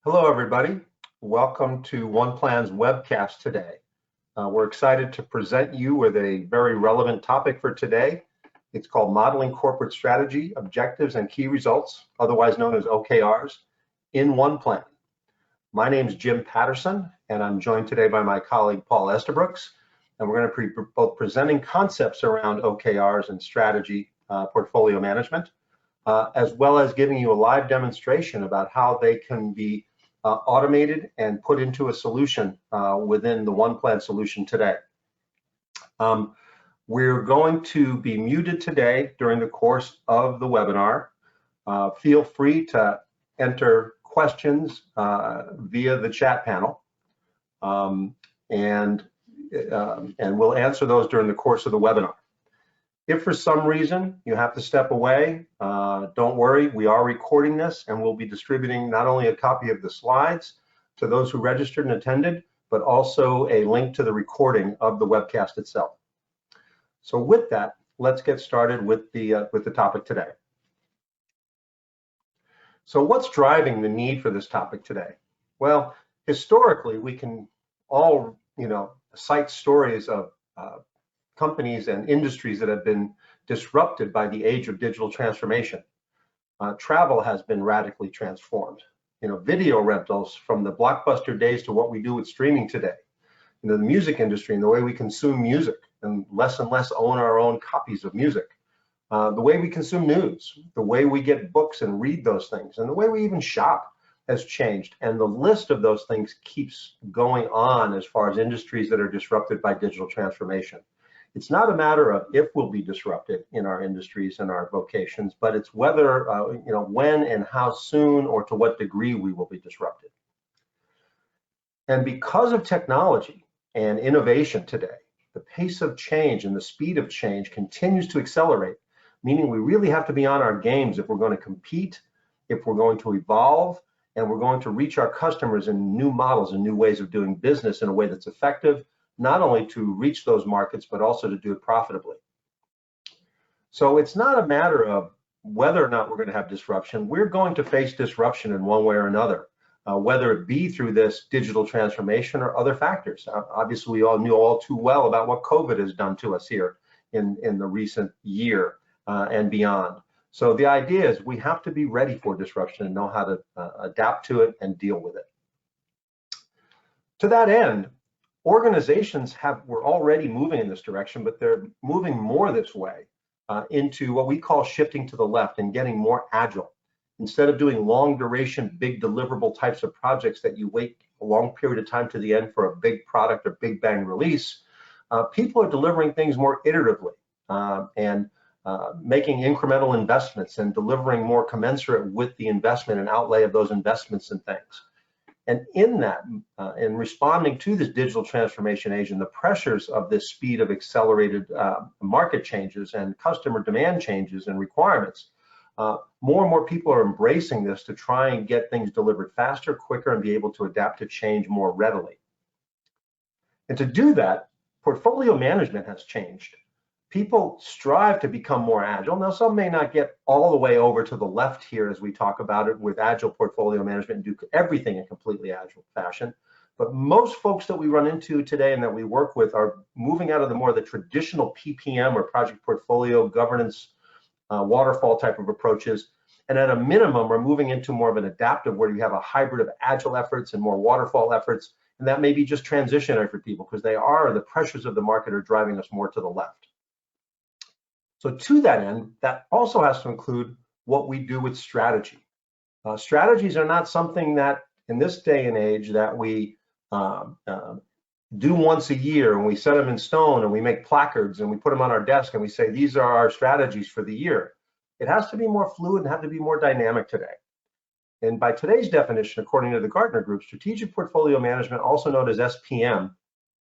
Hello, everybody. Welcome to OnePlan's webcast today. We're excited to present you with a very relevant topic for today. It's called Modeling Corporate Strategy, Objectives, and Key Results, otherwise known as OKRs, in OnePlan. My name is Jim Patterson, and I'm joined today by my colleague, Paul Estabrooks, and we're going to be both presenting concepts around OKRs and strategy portfolio management, as well as giving you a live demonstration about how they can be automated and put into a solution within the OnePlan solution today. We're going to be muted today during the course of the webinar. Feel free to enter questions via the chat panel, and we'll answer those during the course of the webinar. If for some reason you have to step away, don't worry, we are recording this and we'll be distributing not only a copy of the slides to those who registered and attended, but also a link to the recording of the webcast itself. So with that, let's get started with the topic today. So what's driving the need for this topic today? Well, historically, we can all, cite stories of companies and industries that have been disrupted by the age of digital transformation. Travel has been radically transformed. Video rentals from the blockbuster days to what we do with streaming today. The music industry and the way we consume music and less own our own copies of music. The way we consume news, the way we get books and read those things, and the way we even shop has changed. And the list of those things keeps going on as far as industries that are disrupted by digital transformation. It's not a matter of if we'll be disrupted in our industries and our vocations, but it's whether, when and how soon or to what degree we will be disrupted. And because of technology and innovation today, the pace of change and the speed of change continues to accelerate, meaning we really have to be on our games if we're going to compete, if we're going to evolve, and we're going to reach our customers in new models and new ways of doing business in a way that's effective, not only to reach those markets, but also to do it profitably. So it's not a matter of whether or not we're going to have disruption. We're going to face disruption in one way or another, whether it be through this digital transformation or other factors. Obviously, we all knew all too well about what COVID has done to us here in the recent year and beyond. So the idea is we have to be ready for disruption and know how to adapt to it and deal with it. To that end, organizations were already moving in this direction, but they're moving more this way into what we call shifting to the left and getting more agile. Instead of doing long duration, big deliverable types of projects that you wait a long period of time to the end for a big product or big bang release, people are delivering things more iteratively and making incremental investments and delivering more commensurate with the investment and outlay of those investments and things. And in that, in responding to this digital transformation age and the pressures of this speed of accelerated market changes and customer demand changes and requirements, more and more people are embracing this to try and get things delivered faster, quicker, and be able to adapt to change more readily. And to do that, portfolio management has changed. People strive to become more agile. Now, some may not get all the way over to the left here as we talk about it with agile portfolio management and do everything in completely agile fashion. But most folks that we run into today and that we work with are moving out of the traditional PPM or project portfolio governance waterfall type of approaches. And at a minimum, we're moving into more of an adaptive where you have a hybrid of agile efforts and more waterfall efforts. And that may be just transitionary for people because the pressures of the market are driving us more to the left. So to that end, that also has to include what we do with strategy. Strategies are not something that in this day and age that we do once a year and we set them in stone and we make placards and we put them on our desk and we say, these are our strategies for the year. It has to be more fluid and have to be more dynamic today. And by today's definition, according to the Gartner Group, strategic portfolio management, also known as SPM,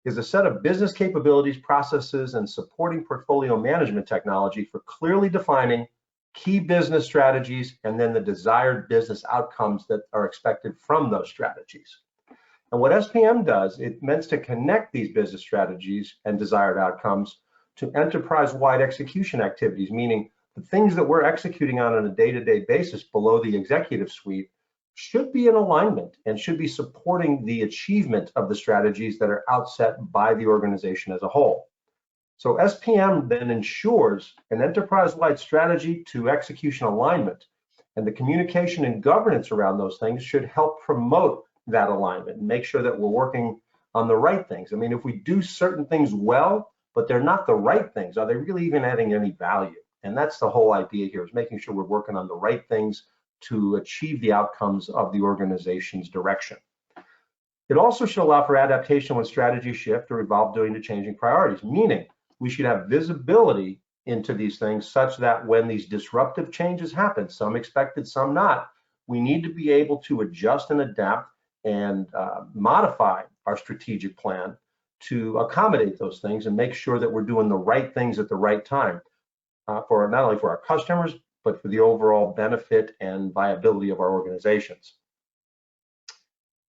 is a set of business capabilities, processes, and supporting portfolio management technology for clearly defining key business strategies and then the desired business outcomes that are expected from those strategies. And what SPM does, it meant to connect these business strategies and desired outcomes to enterprise-wide execution activities, meaning the things that we're executing on a day-to-day basis below the executive suite should be in alignment and should be supporting the achievement of the strategies that are outset by the organization as a whole. So SPM then ensures an enterprise-wide strategy to execution alignment, and the communication and governance around those things should help promote that alignment and make sure that we're working on the right things. I mean, if we do certain things well, but they're not the right things, are they really even adding any value? And that's the whole idea here, is making sure we're working on the right things to achieve the outcomes of the organization's direction. It also should allow for adaptation when strategies shift or evolve due to changing priorities, meaning we should have visibility into these things such that when these disruptive changes happen, some expected, some not, we need to be able to adjust and adapt and modify our strategic plan to accommodate those things and make sure that we're doing the right things at the right time for not only for our customers, but for the overall benefit and viability of our organizations.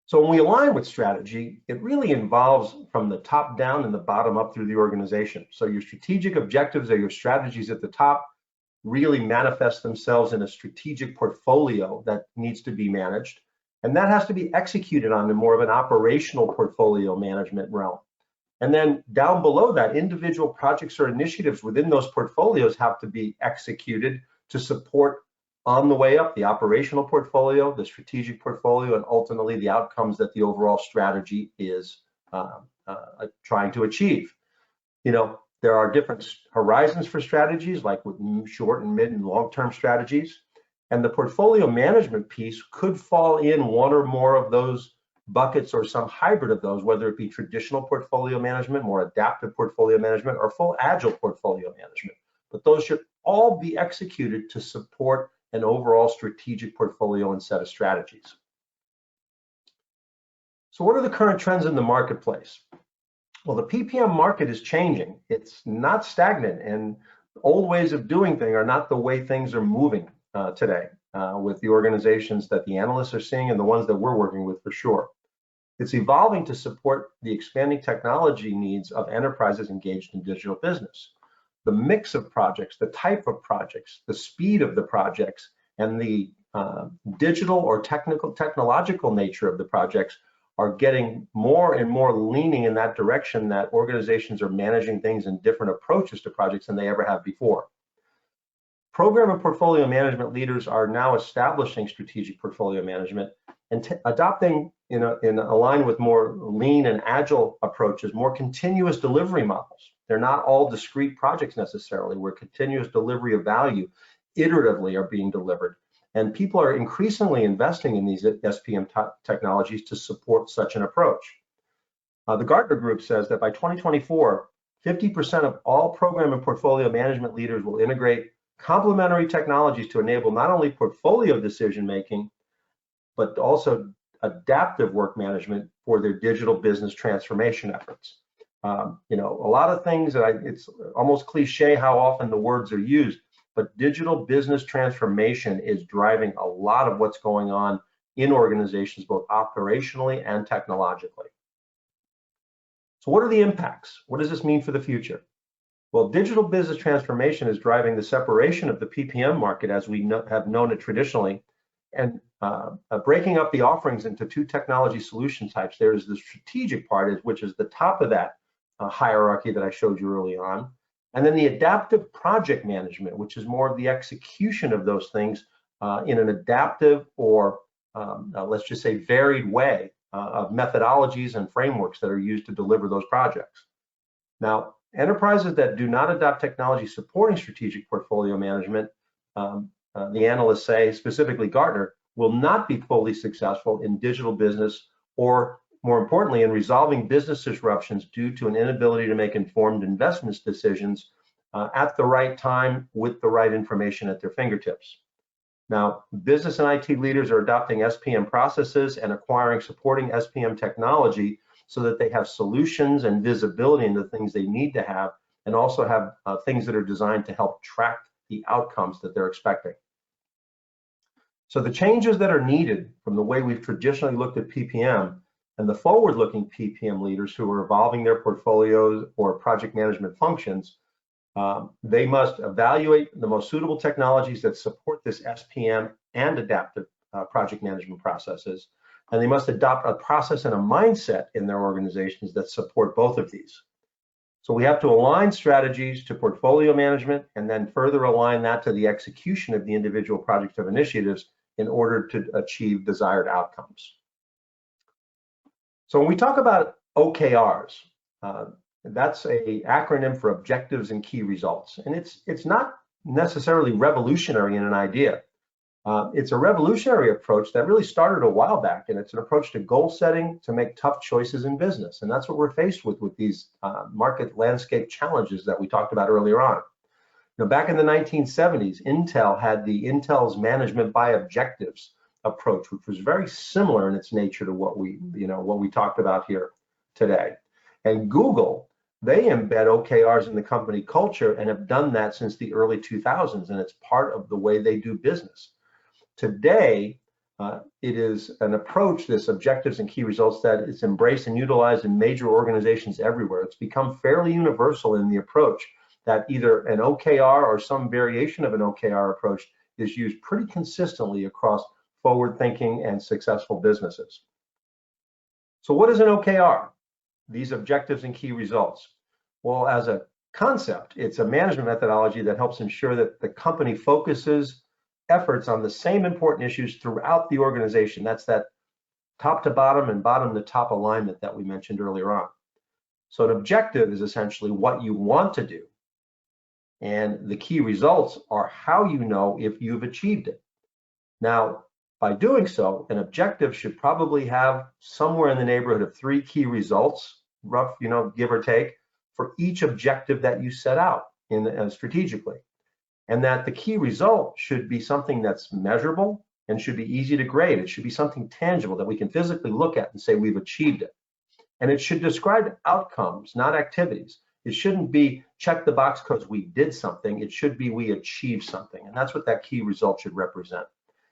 So when we align with strategy, it really involves from the top down and the bottom up through the organization. So your strategic objectives or your strategies at the top really manifest themselves in a strategic portfolio that needs to be managed. And that has to be executed on in more of an operational portfolio management realm. And then down below that, individual projects or initiatives within those portfolios have to be executed to support on the way up the operational portfolio, the strategic portfolio, and ultimately the outcomes that the overall strategy is trying to achieve. You know, there are different horizons for strategies, like with short and mid and long-term strategies. And the portfolio management piece could fall in one or more of those buckets or some hybrid of those, whether it be traditional portfolio management, more adaptive portfolio management, or full agile portfolio management. But those should all be executed to support an overall strategic portfolio and set of strategies. So what are the current trends in the marketplace? Well, the PPM market is changing. It's not stagnant, and old ways of doing things are not the way things are moving today with the organizations that the analysts are seeing and the ones that we're working with for sure. It's evolving to support the expanding technology needs of enterprises engaged in digital business. The mix of projects, the type of projects, the speed of the projects, and the digital or technological nature of the projects are getting more and more leaning in that direction, that organizations are managing things in different approaches to projects than they ever have before. Program and portfolio management leaders are now establishing strategic portfolio management and adopting in align with more lean and agile approaches, more continuous delivery models. They're not all discrete projects necessarily, where continuous delivery of value iteratively are being delivered. And people are increasingly investing in these SPM technologies to support such an approach. The Gartner Group says that by 2024, 50% of all program and portfolio management leaders will integrate complementary technologies to enable not only portfolio decision-making, but also adaptive work management for their digital business transformation efforts. You know, a lot of things that it's almost cliche how often the words are used, but digital business transformation is driving a lot of what's going on in organizations, both operationally and technologically. So what are the impacts? What does this mean for the future? Well, digital business transformation is driving the separation of the PPM market as we have known it traditionally, and breaking up the offerings into two technology solution types. There is the strategic part, which is the top of that hierarchy that I showed you early on, and then the adaptive project management, which is more of the execution of those things in an adaptive or let's just say varied way of methodologies and frameworks that are used to deliver those projects. Now, enterprises that do not adopt technology supporting strategic portfolio management, the analysts say, specifically Gartner, will not be fully successful in digital business, or more importantly, in resolving business disruptions due to an inability to make informed investment decisions at the right time with the right information at their fingertips. Now, business and IT leaders are adopting SPM processes and acquiring supporting SPM technology so that they have solutions and visibility into the things they need to have, and also have things that are designed to help track the outcomes that they're expecting. So the changes that are needed from the way we've traditionally looked at PPM and the forward-looking PPM leaders who are evolving their portfolios or project management functions, they must evaluate the most suitable technologies that support this SPM and adaptive project management processes, and they must adopt a process and a mindset in their organizations that support both of these. So we have to align strategies to portfolio management and then further align that to the execution of the individual projects of initiatives in order to achieve desired outcomes. So when we talk about OKRs, that's an acronym for objectives and key results. And it's not necessarily revolutionary in an idea. It's a revolutionary approach that really started a while back, and it's an approach to goal setting to make tough choices in business. And that's what we're faced with these market landscape challenges that we talked about earlier on. Now, back in the 1970s, Intel had the Intel's management by objectives approach, which was very similar in its nature to what we talked about here today. And Google, they embed OKRs in the company culture and have done that since the early 2000s, and it's part of the way they do business. Today, it is an approach, this objectives and key results, that is embraced and utilized in major organizations everywhere. It's become fairly universal in the approach that either an OKR or some variation of an OKR approach is used pretty consistently across forward-thinking and successful businesses. So what is an OKR? These objectives and key results. Well, as a concept, it's a management methodology that helps ensure that the company focuses efforts on the same important issues throughout the organization. That's that top to bottom and bottom to top alignment that we mentioned earlier on. So an objective is essentially what you want to do, and the key results are how you know if you've achieved it. Now, by doing so, an objective should probably have somewhere in the neighborhood of 3 key results, rough, give or take, for each objective that you set out strategically. And that the key result should be something that's measurable and should be easy to grade. It should be something tangible that we can physically look at and say we've achieved it. And it should describe outcomes, not activities. It shouldn't be check the box because we did something. It should be we achieved something. And that's what that key result should represent.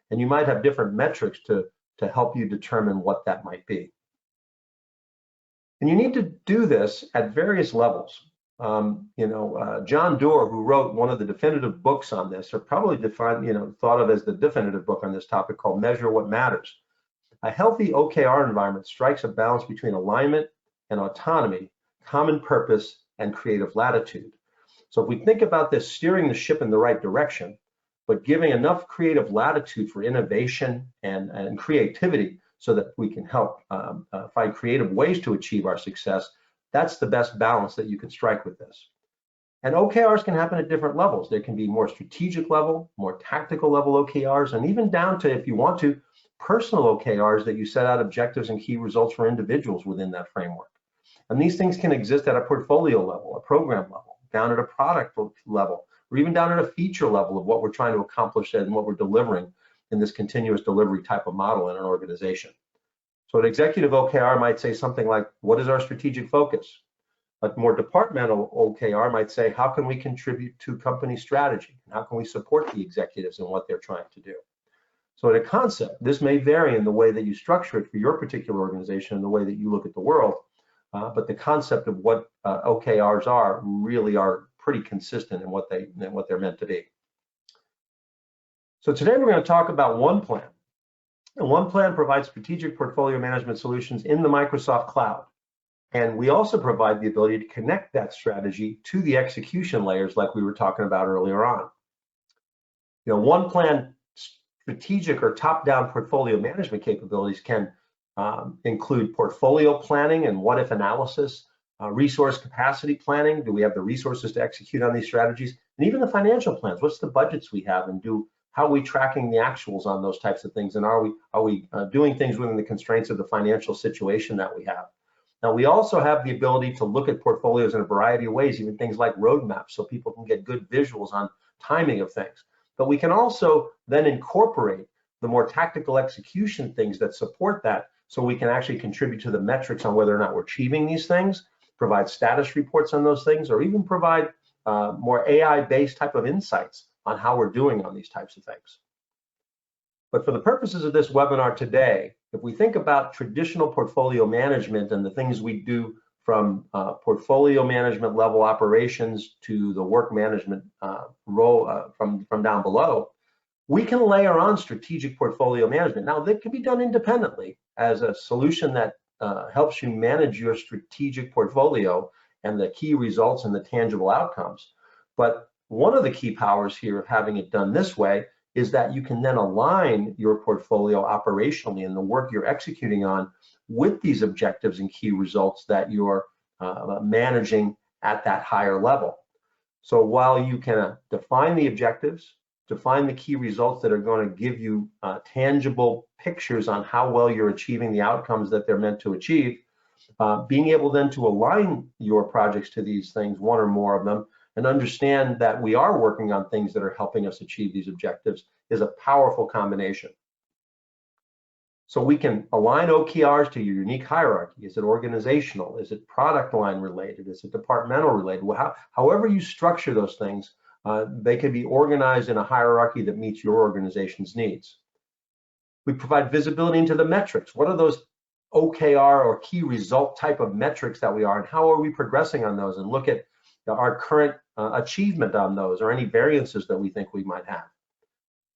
And you might have different metrics to help you determine what that might be. And you need to do this at various levels. John Doerr, who wrote one of the definitive books on this, or probably thought of as the definitive book on this topic, called Measure What Matters. A healthy OKR environment strikes a balance between alignment and autonomy, common purpose, and creative latitude. So if we think about this, steering the ship in the right direction, but giving enough creative latitude for innovation and creativity so that we can help find creative ways to achieve our success, that's the best balance that you can strike with this. And OKRs can happen at different levels. There can be more strategic level, more tactical level OKRs, and even down to, if you want to, personal OKRs that you set out objectives and key results for individuals within that framework. And these things can exist at a portfolio level, a program level, down at a product level, or even down at a feature level of what we're trying to accomplish and what we're delivering in this continuous delivery type of model in an organization. So an executive OKR might say something like, what is our strategic focus? A more departmental OKR might say, how can we contribute to company strategy? And how can we support the executives in what they're trying to do? So in a concept, this may vary in the way that you structure it for your particular organization and the way that you look at the world, but the concept of what OKRs are really are pretty consistent in what they're meant to be. So today we're going to talk about OnePlan. And OnePlan provides strategic portfolio management solutions in the Microsoft cloud. And we also provide the ability to connect that strategy to the execution layers like we were talking about earlier on. OnePlan strategic or top-down portfolio management capabilities can include portfolio planning and what-if analysis, resource capacity planning. Do we have the resources to execute on these strategies? And even the financial plans. What's the budgets we have, and how are we tracking the actuals on those types of things? And are we doing things within the constraints of the financial situation that we have? Now, we also have the ability to look at portfolios in a variety of ways, even things like roadmaps, so people can get good visuals on timing of things. But we can also then incorporate the more tactical execution things that support that, so we can actually contribute to the metrics on whether or not we're achieving these things, provide status reports on those things, or even provide more AI-based type of insights on how we're doing on these types of things. But for the purposes of this webinar today, if we think about traditional portfolio management and the things we do from portfolio management level operations to the work management role from down below, we can layer on strategic portfolio management. Now, that can be done independently as a solution that helps you manage your strategic portfolio and the key results and the tangible outcomes. But one of the key powers here of having it done this way is that you can then align your portfolio operationally and the work you're executing on with these objectives and key results that you're managing at that higher level. So while you can define the objectives, define the key results that are going to give you tangible pictures on how well you're achieving the outcomes that they're meant to achieve, being able then to align your projects to these things, one or more of them, and understand that we are working on things that are helping us achieve these objectives is a powerful combination. So we can align OKRs to your unique hierarchy. Is it organizational? Is it product line related? Is it departmental related? Well, however you structure those things, they can be organized in a hierarchy that meets your organization's needs. We provide visibility into the metrics. What are those OKR or key result type of metrics that we are, and how are we progressing on those, and look at our current achievement on those or any variances that we think we might have.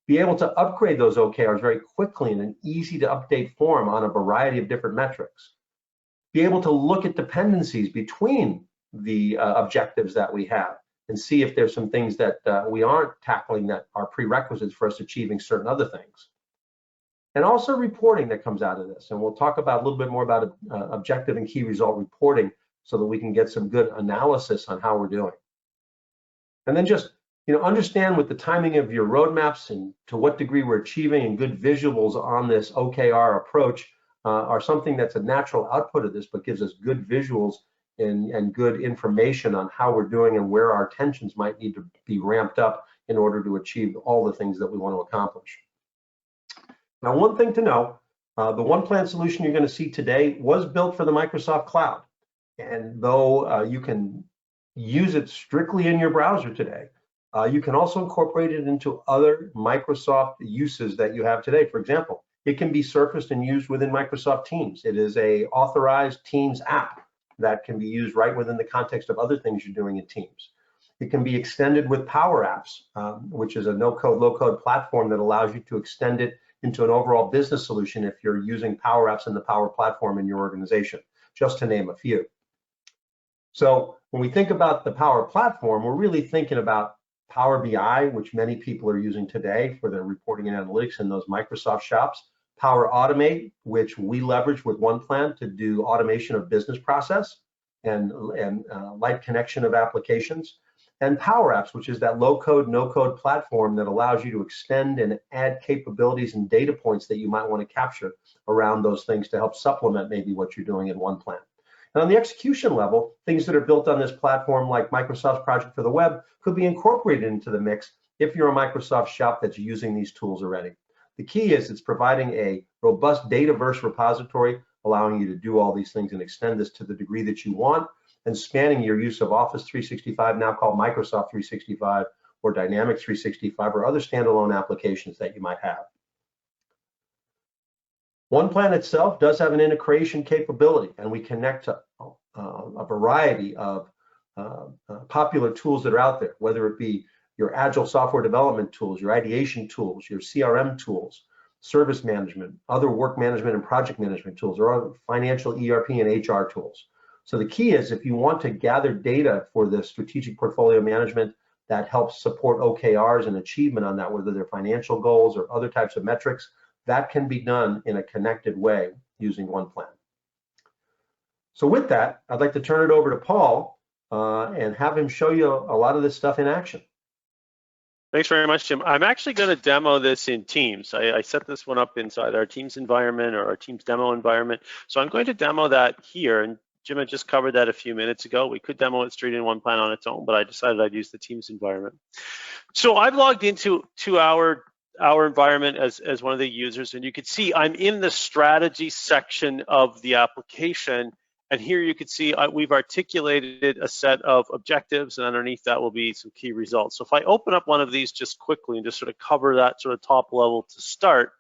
Be able to upgrade those OKRs very quickly in an easy to update form on a variety of different metrics. Be able to look at dependencies between the objectives that we have and see if there's some things that we aren't tackling that are prerequisites for us achieving certain other things. And also reporting that comes out of this. And we'll talk about a little bit more about objective and key result reporting so that we can get some good analysis on how we're doing. And then just understand with the timing of your roadmaps and to what degree we're achieving, and good visuals on this OKR approach are something that's a natural output of this, but gives us good visuals and good information on how we're doing and where our tensions might need to be ramped up in order to achieve all the things that we want to accomplish. Now, one thing to know, the OnePlan solution you're going to see today was built for the Microsoft Cloud. And though you can use it strictly in your browser today, you can also incorporate it into other Microsoft uses that you have today. For example, it can be surfaced and used within Microsoft Teams. It is an authorized Teams app that can be used right within the context of other things you're doing in Teams. It can be extended with Power Apps, which is a no-code, low-code platform that allows you to extend it into an overall business solution if you're using Power Apps in the Power Platform in your organization, just to name a few. So when we think about the Power Platform, we're really thinking about Power BI, which many people are using today for their reporting and analytics in those Microsoft shops. Power Automate, which we leverage with OnePlan to do automation of business process and light connection of applications. And Power Apps, which is that low-code, no-code platform that allows you to extend and add capabilities and data points that you might want to capture around those things to help supplement maybe what you're doing in OnePlan. And on the execution level, things that are built on this platform, like Microsoft's Project for the Web, could be incorporated into the mix if you're a Microsoft shop that's using these tools already. The key is it's providing a robust dataverse repository, allowing you to do all these things and extend this to the degree that you want, and spanning your use of Office 365, now called Microsoft 365, or Dynamics 365, or other standalone applications that you might have. OnePlan itself does have an integration capability, and we connect to a variety of popular tools that are out there, whether it be your agile software development tools, your ideation tools, your CRM tools, service management, other work management and project management tools, or other financial ERP and HR tools. So the key is, if you want to gather data for the strategic portfolio management that helps support OKRs and achievement on that, whether they're financial goals or other types of metrics, that can be done in a connected way using OnePlan. So with that, I'd like to turn it over to Paul and have him show you a lot of this stuff in action. Thanks very much, Jim. I'm actually going to demo this in Teams. I set this one up inside our Teams environment or our Teams demo environment. So I'm going to demo that here. And Jim had just covered that a few minutes ago. We could demo it straight in OnePlan on its own, but I decided I'd use the Teams environment. So I've logged into our environment as one of the users, and you can see I'm in the strategy section of the application. And here you can see we've articulated a set of objectives, and underneath that will be some key results. So if I open up one of these just quickly and just sort of cover that sort of top level to start,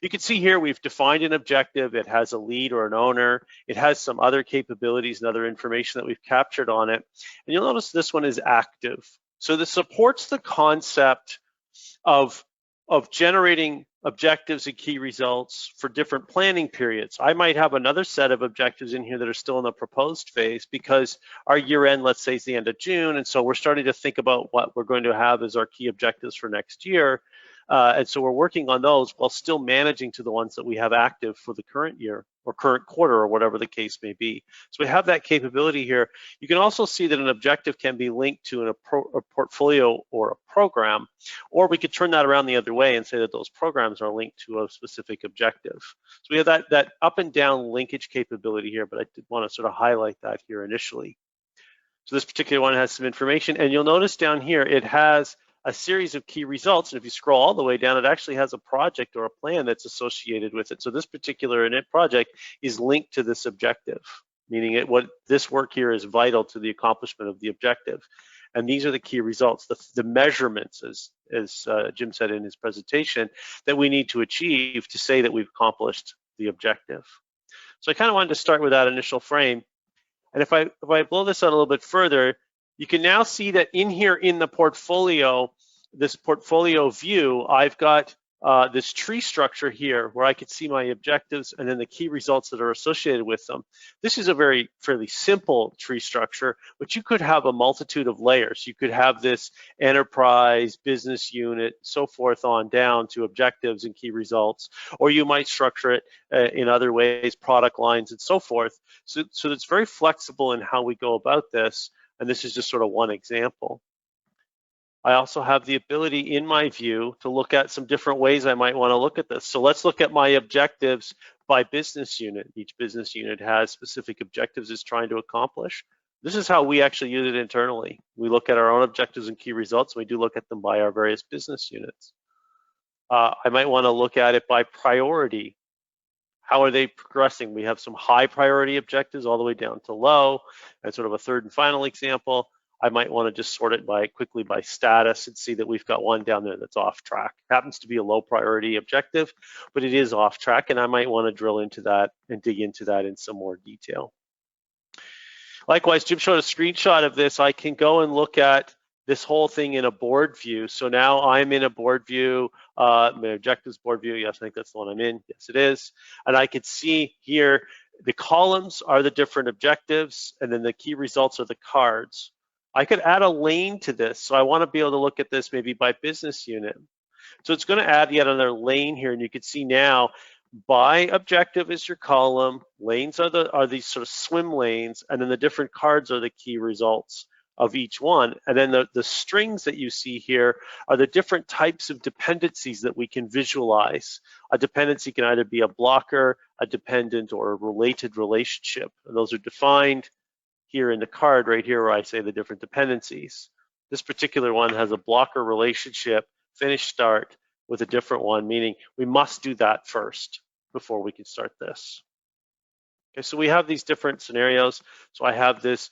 you can see here we've defined an objective. It has a lead or an owner. It has some other capabilities and other information that we've captured on it. And you'll notice this one is active. So this supports the concept of of generating objectives and key results for different planning periods. I might have another set of objectives in here that are still in the proposed phase because our year end, let's say, is the end of June, and so we're starting to think about what we're going to have as our key objectives for next year. And so we're working on those while still managing to the ones that we have active for the current year or current quarter or whatever the case may be. So we have that capability here. You can also see that an objective can be linked to a portfolio or a program, or we could turn that around the other way and say that those programs are linked to a specific objective. So we have that up and down linkage capability here, but I did want to sort of highlight that here initially. So this particular one has some information, and you'll notice down here it has a series of key results, and if you scroll all the way down, it actually has a project or a plan that's associated with it. So this particular init project is linked to this objective, meaning what this work here is vital to the accomplishment of the objective. And these are the key results, the measurements, as Jim said in his presentation, that we need to achieve to say that we've accomplished the objective. So I kind of wanted to start with that initial frame. And if I blow this out a little bit further, you can now see that in here in the portfolio, this portfolio view, I've got this tree structure here where I could see my objectives and then the key results that are associated with them. This is a fairly simple tree structure, but you could have a multitude of layers. You could have this enterprise, business unit, so forth on down to objectives and key results, or you might structure it in other ways, product lines and so forth. So it's very flexible in how we go about this, and this is just sort of one example. I also have the ability in my view to look at some different ways I might want to look at this. So let's look at my objectives by business unit. Each business unit has specific objectives it's trying to accomplish. This is how we actually use it internally. We look at our own objectives and key results, and we do look at them by our various business units. I might want to look at it by priority. How are they progressing? We have some high priority objectives all the way down to low. And sort of a third and final example, I might want to just sort it quickly by status and see that we've got one down there that's off track. It happens to be a low priority objective, but it is off track, and I might want to drill into that and dig into that in some more detail. Likewise, Jim showed a screenshot of this. I can go and look at this whole thing in a board view. So now I'm in a board view, my objectives board view. Yes, I think that's the one I'm in. Yes, it is. And I could see here, the columns are the different objectives, and then the key results are the cards. I could add a lane to this. So I want to be able to look at this maybe by business unit. So it's going to add yet another lane here, and you can see now by objective is your column, lanes are these sort of swim lanes, and then the different cards are the key results of each one. And then the strings that you see here are the different types of dependencies that we can visualize. A dependency can either be a blocker, a dependent, or a related relationship. And those are defined here in the card right here where I say the different dependencies. This particular one has a blocker relationship, finish start, with a different one, meaning we must do that first before we can start this. Okay, so we have these different scenarios. So I have this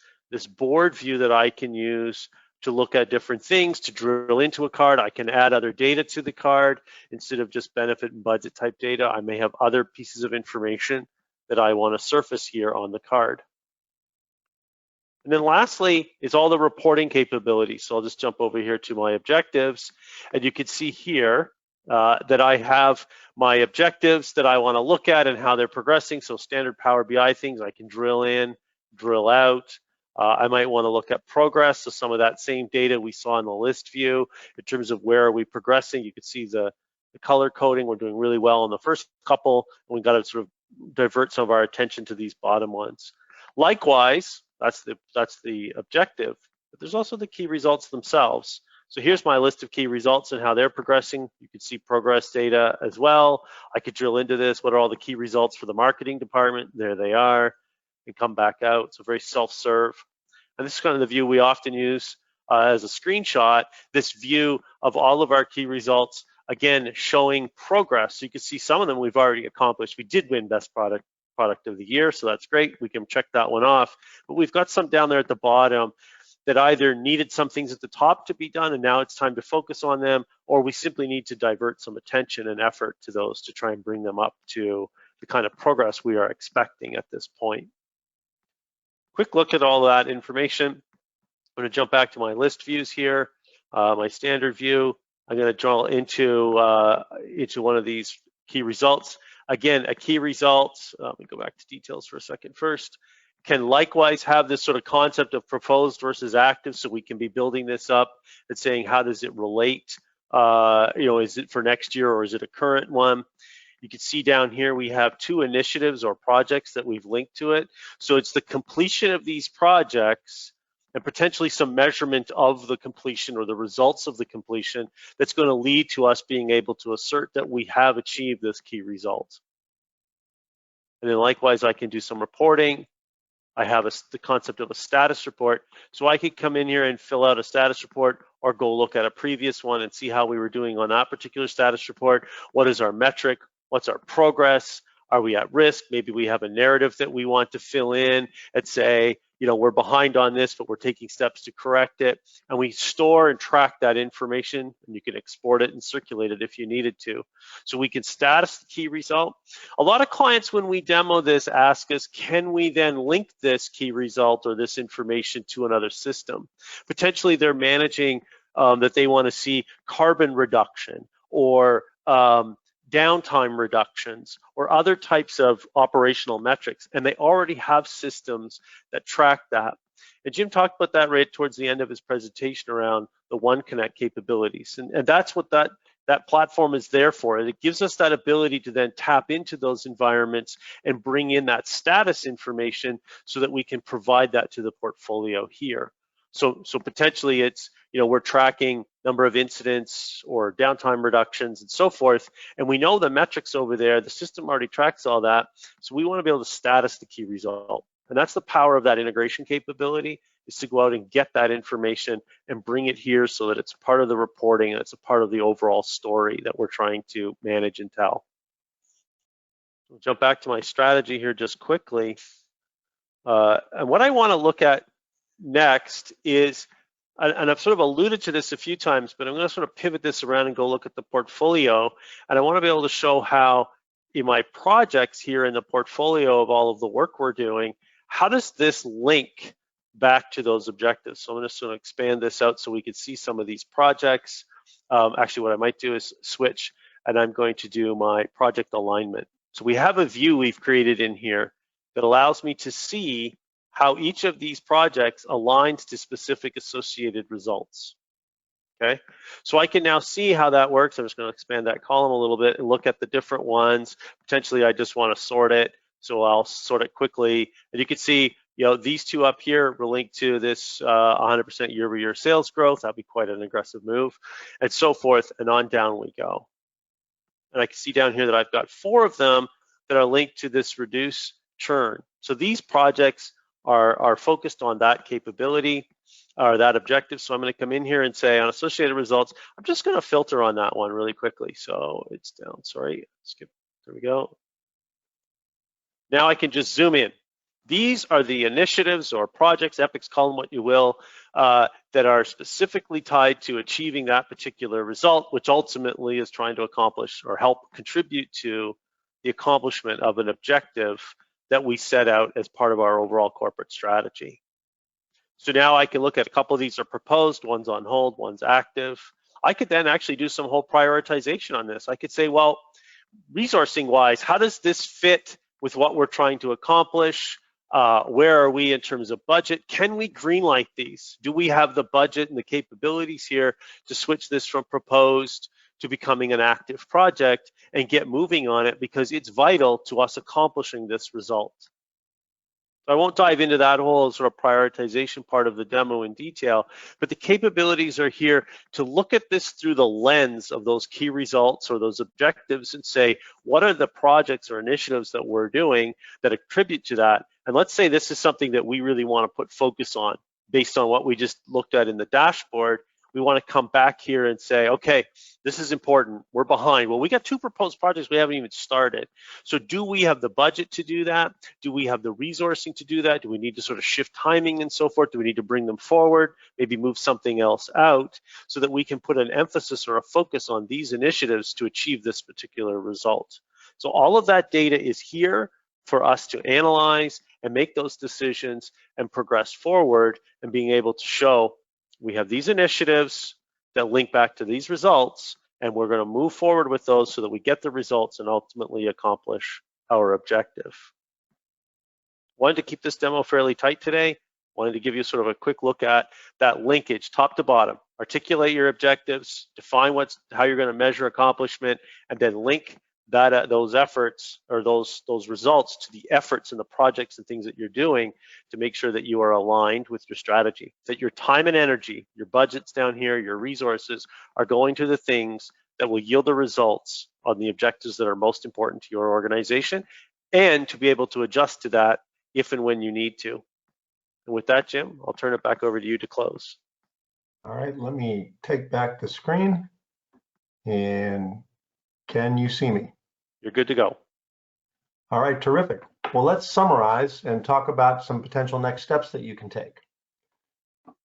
board view that I can use to look at different things, to drill into a card. I can add other data to the card. Instead of just benefit and budget type data, I may have other pieces of information that I want to surface here on the card. And then lastly is all the reporting capabilities. So I'll just jump over here to my objectives, and you can see here that I have my objectives that I want to look at and how they're progressing. So standard Power BI things, I can drill in, drill out. I might want to look at progress, so some of that same data we saw in the list view in terms of where are we progressing. You can see the color coding. We're doing really well in the first couple, and we've got to sort of divert some of our attention to these bottom ones. Likewise, that's the objective, but there's also the key results themselves. So here's my list of key results and how they're progressing. You can see progress data as well. I could drill into this. What are all the key results for the marketing department? There they are, and come back out. So very self-serve. And this is kind of the view we often use as a screenshot, this view of all of our key results, again, showing progress. So you can see some of them we've already accomplished. We did win Best Product of the Year, so that's great. We can check that one off. But we've got some down there at the bottom that either needed some things at the top to be done and now it's time to focus on them, or we simply need to divert some attention and effort to those to try and bring them up to the kind of progress we are expecting at this point. Quick look at all that information. I'm going to jump back to my list views here, my standard view. I'm going to draw into one of these key results. Again, a key result, let me go back to details for a second first, can likewise have this sort of concept of proposed versus active, so we can be building this up and saying, how does it relate? Is it for next year or is it a current one? You can see down here we have 2 initiatives or projects that we've linked to it. So it's the completion of these projects and potentially some measurement of the completion or the results of the completion that's going to lead to us being able to assert that we have achieved this key result. And then likewise, I can do some reporting. I have the concept of a status report. So I could come in here and fill out a status report or go look at a previous one and see how we were doing on that particular status report. What is our metric? What's our progress? Are we at risk? Maybe we have a narrative that we want to fill in and say, we're behind on this, but we're taking steps to correct it. And we store and track that information, and you can export it and circulate it if you needed to. So we can status the key result. A lot of clients, when we demo this, ask us, can we then link this key result or this information to another system? Potentially they're managing that they want to see carbon reduction or downtime reductions or other types of operational metrics, and they already have systems that track that. And Jim talked about that right towards the end of his presentation around the OneConnect capabilities, and that's what that platform is there for. And it gives us that ability to then tap into those environments and bring in that status information so that we can provide that to the portfolio here. So potentially it's, we're tracking number of incidents or downtime reductions and so forth, and we know the metrics over there, the system already tracks all that, so we want to be able to status the key result. And that's the power of that integration capability, is to go out and get that information and bring it here so that it's part of the reporting and it's a part of the overall story that we're trying to manage and tell. I'll jump back to my strategy here just quickly. And what I want to look at next is, and I've sort of alluded to this a few times, but I'm going to sort of pivot this around and go look at the portfolio. And I want to be able to show how in my projects here in the portfolio of all of the work we're doing, how does this link back to those objectives? So I'm going to sort of expand this out so we can see some of these projects. Actually, what I might do is switch, and I'm going to do my project alignment. So we have a view we've created in here that allows me to see how each of these projects aligns to specific associated results. Okay, so I can now see how that works. I'm just going to expand that column a little bit and look at the different ones. Potentially, I just want to sort it, so I'll sort it quickly. And you can see, these 2 up here were linked to this 100% year-over-year sales growth. That'd be quite an aggressive move, and so forth, and on down we go. And I can see down here that I've got 4 of them that are linked to this reduce churn. So these projects are focused on that capability or that objective. So I'm going to come in here and say on associated results, I'm just going to filter on that one really quickly. So it's down, sorry, skip, there we go. Now I can just zoom in. These are the initiatives or projects, epics, call them what you will, that are specifically tied to achieving that particular result, which ultimately is trying to accomplish or help contribute to the accomplishment of an objective that we set out as part of our overall corporate strategy. So now I can look at a couple of these are proposed, one's on hold, one's active. I could then actually do some whole prioritization on this. I could say, well, resourcing wise, how does this fit with what we're trying to accomplish? Where are we in terms of budget? Can we greenlight these? Do we have the budget and the capabilities here to switch this from proposed to becoming an active project and get moving on it, because it's vital to us accomplishing this result? I won't dive into that whole sort of prioritization part of the demo in detail, but the capabilities are here to look at this through the lens of those key results or those objectives and say, what are the projects or initiatives that we're doing that attribute to that? And let's say this is something that we really want to put focus on based on what we just looked at in the dashboard. We want to come back here and say, okay, this is important, we're behind. Well, we got 2 proposed projects we haven't even started. So do we have the budget to do that? Do we have the resourcing to do that? Do we need to sort of shift timing and so forth? Do we need to bring them forward, maybe move something else out so that we can put an emphasis or a focus on these initiatives to achieve this particular result? So all of that data is here for us to analyze and make those decisions and progress forward, and being able to show we have these initiatives that link back to these results, and we're going to move forward with those so that we get the results and ultimately accomplish our objective. Wanted to keep this demo fairly tight today. Wanted to give you sort of a quick look at that linkage top to bottom. Articulate your objectives, define how you're going to measure accomplishment, and then link those efforts or those results to the efforts and the projects and things that you're doing to make sure that you are aligned with your strategy, that your time and energy, your budgets down here, your resources are going to the things that will yield the results on the objectives that are most important to your organization, and to be able to adjust to that if and when you need to. And with that, Jim, I'll turn it back over to you to close. All right, let me take back the screen. And can you see me? You're good to go. All right, terrific. Well, let's summarize and talk about some potential next steps that you can take.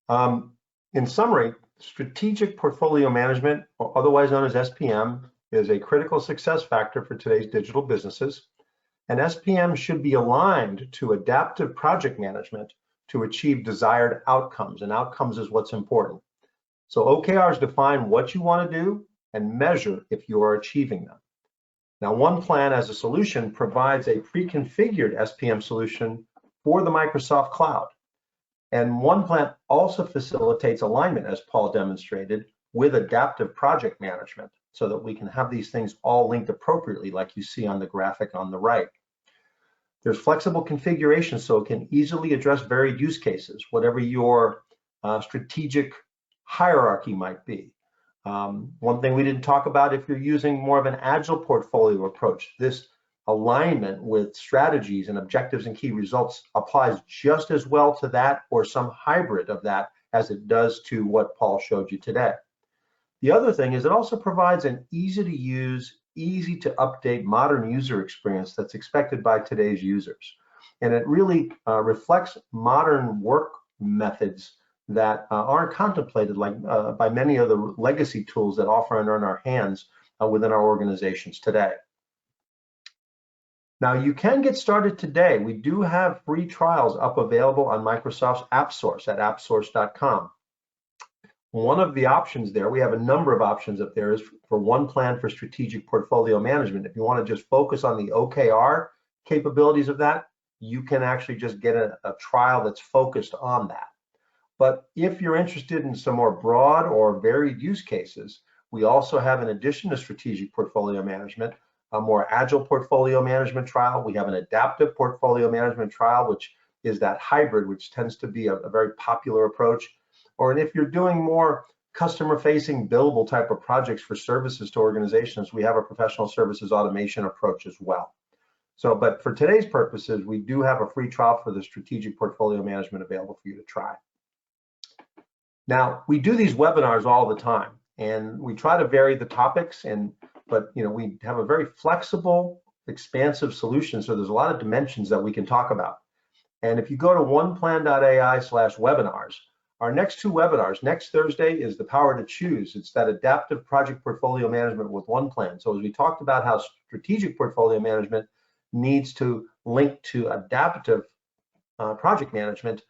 In summary, strategic portfolio management, or otherwise known as SPM, is a critical success factor for today's digital businesses. And SPM should be aligned to adaptive project management to achieve desired outcomes, and outcomes is what's important. So OKRs define what you want to do and measure if you are achieving them. Now, OnePlan as a solution provides a pre-configured SPM solution for the Microsoft Cloud. And OnePlan also facilitates alignment, as Paul demonstrated, with adaptive project management so that we can have these things all linked appropriately, like you see on the graphic on the right. There's flexible configuration so it can easily address varied use cases, whatever your strategic hierarchy might be. One thing we didn't talk about, if you're using more of an agile portfolio approach, this alignment with strategies and objectives and key results applies just as well to that or some hybrid of that as it does to what Paul showed you today. The other thing is it also provides an easy to use, easy to update modern user experience that's expected by today's users. And it really reflects modern work methods that aren't contemplated by many of the legacy tools that often are in our hands within our organizations today. Now, you can get started today. We do have free trials up available on Microsoft's AppSource at appsource.com. One of the options there, we have a number of options up there, is for OnePlan for strategic portfolio management. If you want to just focus on the OKR capabilities of that, you can actually just get a trial that's focused on that. But if you're interested in some more broad or varied use cases, we also have, in addition to strategic portfolio management, a more agile portfolio management trial. We have an adaptive portfolio management trial, which is that hybrid, which tends to be a very popular approach. Or if you're doing more customer-facing billable type of projects for services to organizations, we have a professional services automation approach as well. So, but for today's purposes, we do have a free trial for the strategic portfolio management available for you to try. Now, we do these webinars all the time, and we try to vary the topics, but we have a very flexible, expansive solution, so there's a lot of dimensions that we can talk about. And if you go to oneplan.ai/webinars, our next two webinars, next Thursday is the power to choose. It's that adaptive project portfolio management with OnePlan. So as we talked about how strategic portfolio management needs to link to adaptive project management,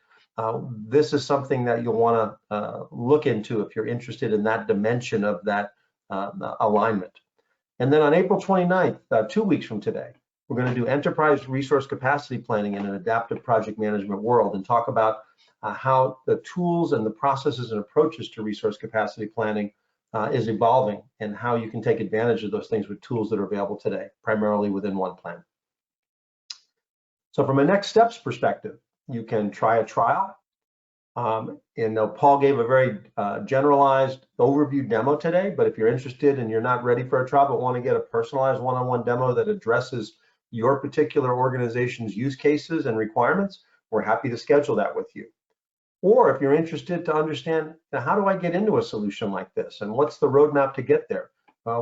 this is something that you'll want to look into if you're interested in that dimension of that alignment. And then on April 29th, 2 weeks from today, we're going to do enterprise resource capacity planning in an adaptive project management world and talk about how the tools and the processes and approaches to resource capacity planning is evolving and how you can take advantage of those things with tools that are available today, primarily within OnePlan. So from a next steps perspective, you can try a trial. Paul gave a very generalized overview demo today, but if you're interested and you're not ready for a trial but want to get a personalized one-on-one demo that addresses your particular organization's use cases and requirements, we're happy to schedule that with you. Or if you're interested to understand, how do I get into a solution like this and what's the roadmap to get there?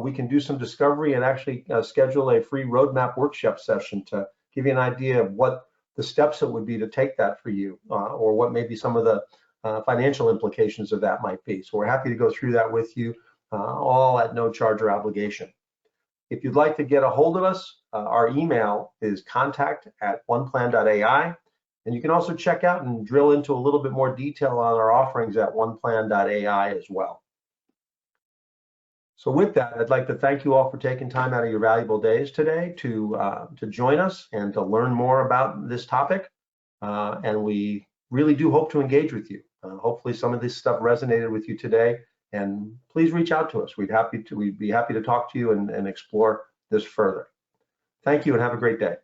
We can do some discovery and actually schedule a free roadmap workshop session to give you an idea of what the steps it would be to take that for you, or what maybe some of the financial implications of that might be. So we're happy to go through that with you, all at no charge or obligation. If you'd like to get a hold of us, our email is contact@oneplan.ai. And you can also check out and drill into a little bit more detail on our offerings at oneplan.ai as well. So with that, I'd like to thank you all for taking time out of your valuable days today to join us and to learn more about this topic. And we really do hope to engage with you. Hopefully some of this stuff resonated with you today, and please reach out to us. We'd be happy to talk to you and explore this further. Thank you and have a great day.